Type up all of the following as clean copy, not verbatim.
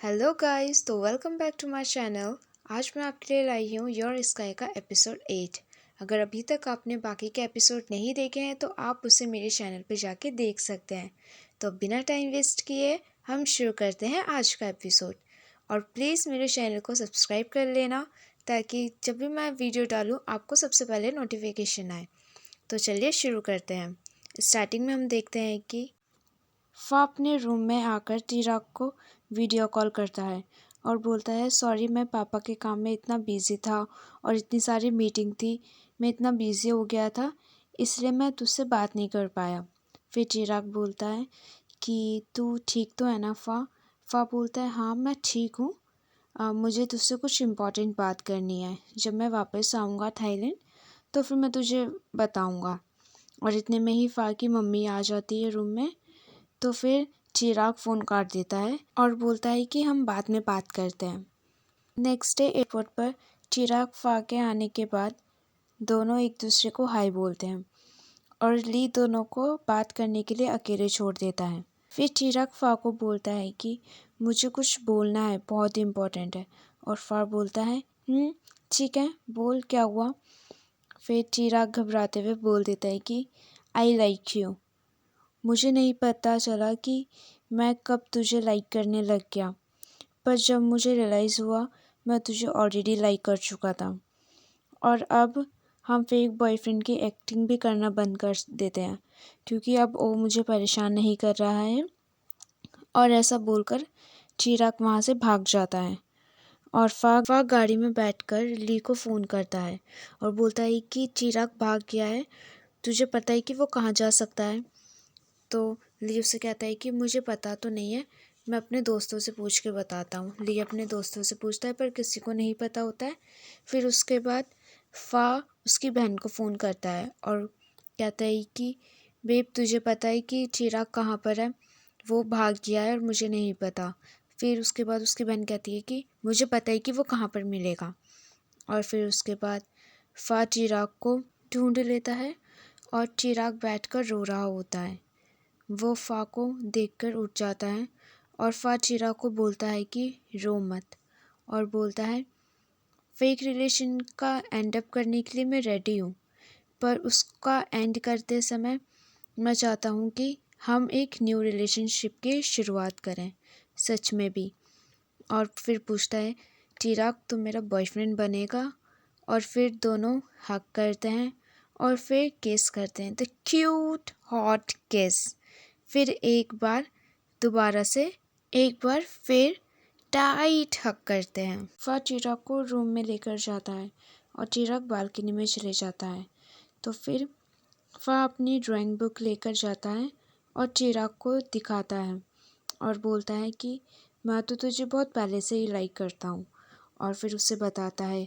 Hello guys, तो welcome back to my channel. आज मैं आपके लिए लाई हूँ योर स्काई का एपिसोड 8। अगर अभी तक आपने बाकी के एपिसोड नहीं देखे हैं तो आप उसे मेरे चैनल पे जाके देख सकते हैं। तो बिना टाइम वेस्ट किए हम शुरू करते हैं आज का एपिसोड। और प्लीज़ मेरे चैनल को सब्सक्राइब कर लेना ताकि जब भी मैं वीडियो डालूँ आपको सबसे पहले नोटिफिकेशन आए। तो चलिए शुरू करते हैं। स्टार्टिंग में हम देखते हैं कि फ़ा अपने रूम में आकर चिराग को वीडियो कॉल करता है और बोलता है, सॉरी मैं पापा के काम में इतना बिज़ी था और इतनी सारी मीटिंग थी, मैं इतना बिज़ी हो गया था इसलिए मैं तुझसे बात नहीं कर पाया। फिर चिराग बोलता है कि तू ठीक तो है ना फ़ा? फ़ा बोलता है, हाँ मैं ठीक हूँ। मुझे तुझसे कुछ इम्पोर्टेंट बात करनी है। जब मैं वापस आऊँगा थाईलैंड तो फिर मैं तुझे बताऊँगा। और इतने में ही फ़ा की मम्मी आ जाती है रूम में। तो फिर चिराग फ़ोन काट देता है और बोलता है कि हम बाद में बात करते हैं। नेक्स्ट डे एयरपोर्ट पर चिराग फ़ा के आने के बाद दोनों एक दूसरे को हाय बोलते हैं और ली दोनों को बात करने के लिए अकेले छोड़ देता है। फिर चिराग फ़ा को बोलता है कि मुझे कुछ बोलना है, बहुत इम्पोर्टेंट है। और फ़ा बोलता है ठीक है, बोल क्या हुआ। फिर चिराग घबराते हुए बोल देता है कि आई लाइक यू। मुझे नहीं पता चला कि मैं कब तुझे लाइक करने लग गया, पर जब मुझे रियलाइज़ हुआ मैं तुझे ऑलरेडी लाइक कर चुका था। और अब हम फेक बॉयफ्रेंड की एक्टिंग भी करना बंद कर देते हैं क्योंकि अब वो मुझे परेशान नहीं कर रहा है। और ऐसा बोलकर चिराग वहाँ से भाग जाता है और फाग गाड़ी में बैठकर ली को फ़ोन करता है और बोलता है कि चिराग भाग गया है, तुझे पता है कि वो कहाँ जा सकता है। तो ली उससे कहता है कि मुझे पता तो नहीं है, मैं अपने दोस्तों से पूछ के बताता हूँ। ली अपने दोस्तों से पूछता है पर किसी को नहीं पता होता है। फिर उसके बाद फ़ा उसकी बहन को फ़ोन करता है और कहता है कि बेब तुझे पता है कि चिराग कहाँ पर है, वो भाग गया है और मुझे नहीं पता। फिर उसके बाद उसकी बहन कहती है कि मुझे पता है कि वो कहाँ पर मिलेगा। और फिर उसके बाद फ़ा चिराग को ढूंढ लेता है और चिराग बैठकर रो रहा होता है। वो फ़ा को देखकर उठ जाता है और फ़ा चिराग को बोलता है कि रो मत। और बोलता है फेक रिलेशन का एंड अप करने के लिए मैं रेडी हूँ, पर उसका एंड करते समय मैं चाहता हूँ कि हम एक न्यू रिलेशनशिप की शुरुआत करें, सच में भी। और फिर पूछता है चिराग तू मेरा बॉयफ्रेंड बनेगा। और फिर दोनों हक करते हैं और फिर किस करते हैं, द क्यूट हॉट किस। फिर एक बार दोबारा से एक बार फिर टाइट हक करते हैं। फ़ा चिराग को रूम में लेकर जाता है और चिराग बालकनी में चले जाता है। तो फिर फ़ा अपनी ड्राइंग बुक लेकर जाता है और चिराग को दिखाता है और बोलता है कि मैं तो तुझे बहुत पहले से ही लाइक करता हूँ। और फिर उससे बताता है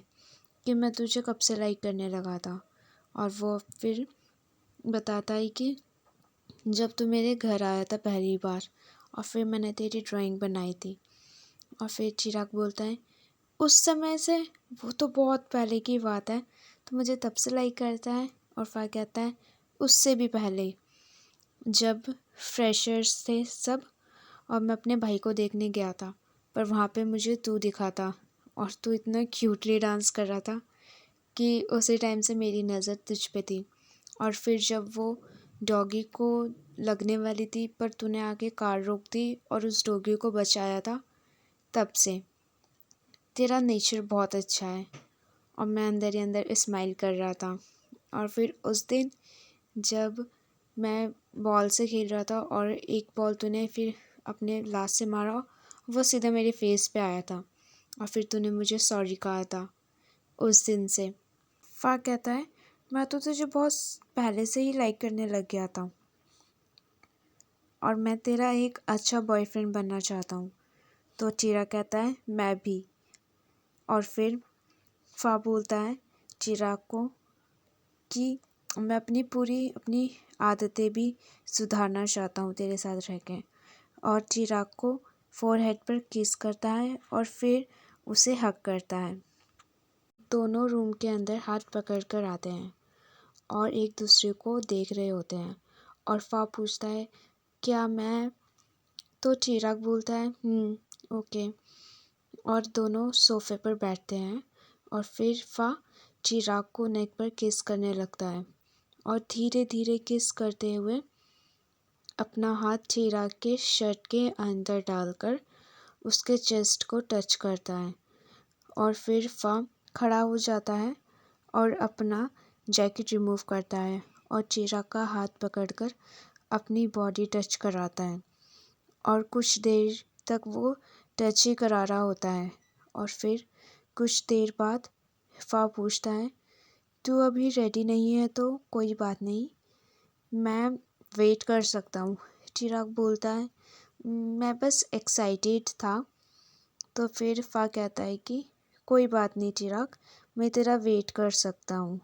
कि मैं तुझे कब से लाइक करने लगा था। और वो फिर बताता है कि जब तू मेरे घर आया था पहली बार और फिर मैंने तेरी ड्राइंग बनाई थी। और फिर चिराग बोलता है उस समय से, वो तो बहुत पहले की बात है, तो मुझे तब से लाइक करता है। और फिर कहता है उससे भी पहले, जब फ्रेशर्स थे सब और मैं अपने भाई को देखने गया था, पर वहाँ पे मुझे तू दिखा था और तू इतना क्यूटली डांस कर रहा था कि उसी टाइम से मेरी नज़र तुझ पे थी। और फिर जब वो डॉगी को लगने वाली थी पर तूने आके कार रोक दी और उस डॉगी को बचाया था, तब से तेरा नेचर बहुत अच्छा है। और मैं अंदर ही अंदर स्माइल कर रहा था। और फिर उस दिन जब मैं बॉल से खेल रहा था और एक बॉल तूने फिर अपने लास्ट से मारा, वो सीधा मेरे फेस पे आया था और फिर तूने मुझे सॉरी कहा था उस दिन से। फ़ा कहता है मैं तो तुझे बहुत पहले से ही लाइक करने लग गया था और मैं तेरा एक अच्छा बॉयफ्रेंड बनना चाहता हूँ। तो चिराग कहता है मैं भी। और फिर फ़ा बोलता है चिराग को कि मैं अपनी आदतें भी सुधारना चाहता हूँ तेरे साथ रह के। और चिराग को फोरहेड पर किस करता है और फिर उसे हग करता है। दोनों रूम के अंदर हाथ पकड़ कर आते हैं और एक दूसरे को देख रहे होते हैं। और फ़ा पूछता है क्या मैं, तो चिराग बोलता है ओके। और दोनों सोफे पर बैठते हैं और फिर फा चिराग को नेक पर किस करने लगता है और धीरे धीरे किस करते हुए अपना हाथ चिराग के शर्ट के अंदर डालकर उसके चेस्ट को टच करता है और फिर फा खड़ा हो जाता है और अपना जैकेट रिमूव करता है और चिराग का हाथ पकड़कर अपनी बॉडी टच कराता है और कुछ देर तक वो टच ही करा रहा होता है और फिर कुछ देर बाद फा पूछता है, तू अभी रेडी नहीं है तो कोई बात नहीं, मैं वेट कर सकता हूँ। चिराग बोलता है, मैं बस एक्साइटेड था। तो फिर फा कहता है कि कोई बात नहीं चिराग, मैं तेरा वेट कर सकता हूँ,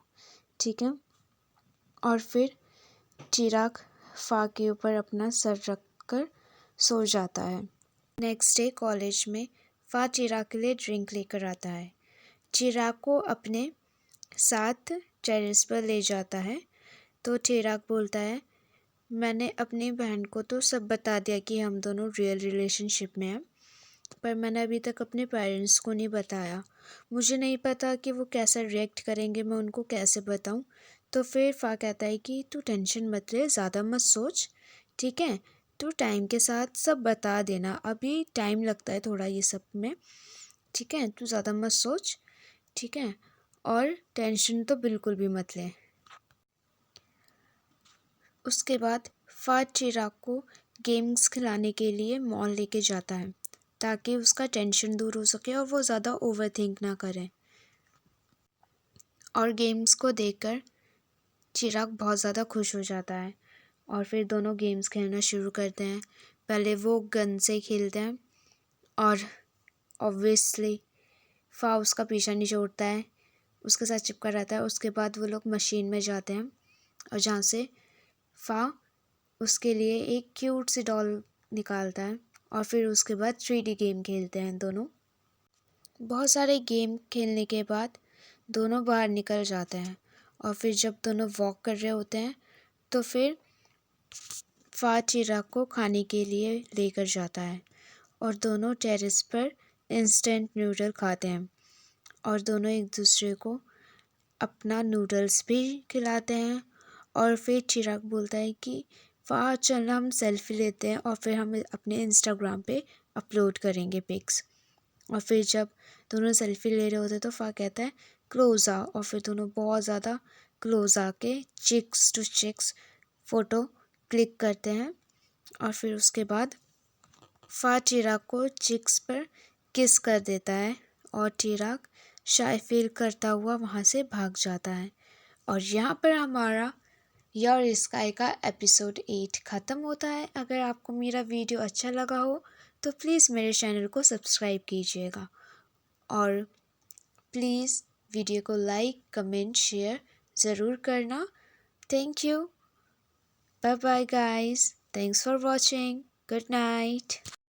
ठीक है। और फिर चिराग फा के ऊपर अपना सर रख कर सो जाता है। नेक्स्ट डे कॉलेज में फा चिराग के लिए ड्रिंक लेकर आता है। चिराग को अपने साथ टेरेस पर ले जाता है तो चिराग बोलता है, मैंने अपनी बहन को तो सब बता दिया कि हम दोनों रियल रिलेशनशिप में हैं, पर मैंने अभी तक अपने पेरेंट्स को नहीं बताया। मुझे नहीं पता कि वो कैसा रिएक्ट करेंगे, मैं उनको कैसे बताऊं। तो फिर फा कहता है कि तू टेंशन मत ले, ज़्यादा मत सोच, ठीक है। तू टाइम के साथ सब बता देना, अभी टाइम लगता है थोड़ा ये सब में, ठीक है। तू ज़्यादा मत सोच, ठीक है, और टेंशन तो बिल्कुल भी मत ले। उसके बाद फा चिराग को गेम्स खिलाने के लिए मॉल लेके जाता है ताकि उसका टेंशन दूर हो सके और वो ज़्यादा ओवर थिंक ना करे। और गेम्स को देखकर चिराग बहुत ज़्यादा खुश हो जाता है और फिर दोनों गेम्स खेलना शुरू करते हैं। पहले वो गन से खेलते हैं और ऑब्वियसली फा उसका पीछा नहीं छोड़ता है, उसके साथ चिपका रहता है। उसके बाद वो लोग मशीन में जाते हैं और जहाँ से फा उसके लिए एक क्यूट सी डॉल निकालता है और फिर उसके बाद 3D गेम खेलते हैं दोनों। बहुत सारे गेम खेलने के बाद दोनों बाहर निकल जाते हैं और फिर जब दोनों वॉक कर रहे होते हैं तो फिर फा चिराग को खाने के लिए लेकर जाता है और दोनों टेरेस पर इंस्टेंट नूडल खाते हैं और दोनों एक दूसरे को अपना नूडल्स भी खिलाते हैं। और फिर चिराग बोलता है कि वाह चल हम सेल्फी लेते हैं और फिर हम अपने इंस्टाग्राम पे अपलोड करेंगे पिक्स। और फिर जब दोनों सेल्फी ले रहे होते हैं तो फा कहता है क्लोज आ, और फिर दोनों बहुत ज़्यादा क्लोज आके cheeks to cheeks photo click करते हैं और फिर उसके बाद फा चिराग को चिक्स पर किस कर देता है और चिराग शाय फील करता हुआ वहाँ से भाग जाता है। और यहाँ पर हमारा योर स्काई का एपिसोड 8 ख़त्म होता है। अगर आपको मेरा वीडियो अच्छा लगा हो तो प्लीज़ मेरे चैनल को सब्सक्राइब कीजिएगा और प्लीज़ वीडियो को लाइक कमेंट शेयर ज़रूर करना। Thank you, bye bye guys, thanks for watching, good night.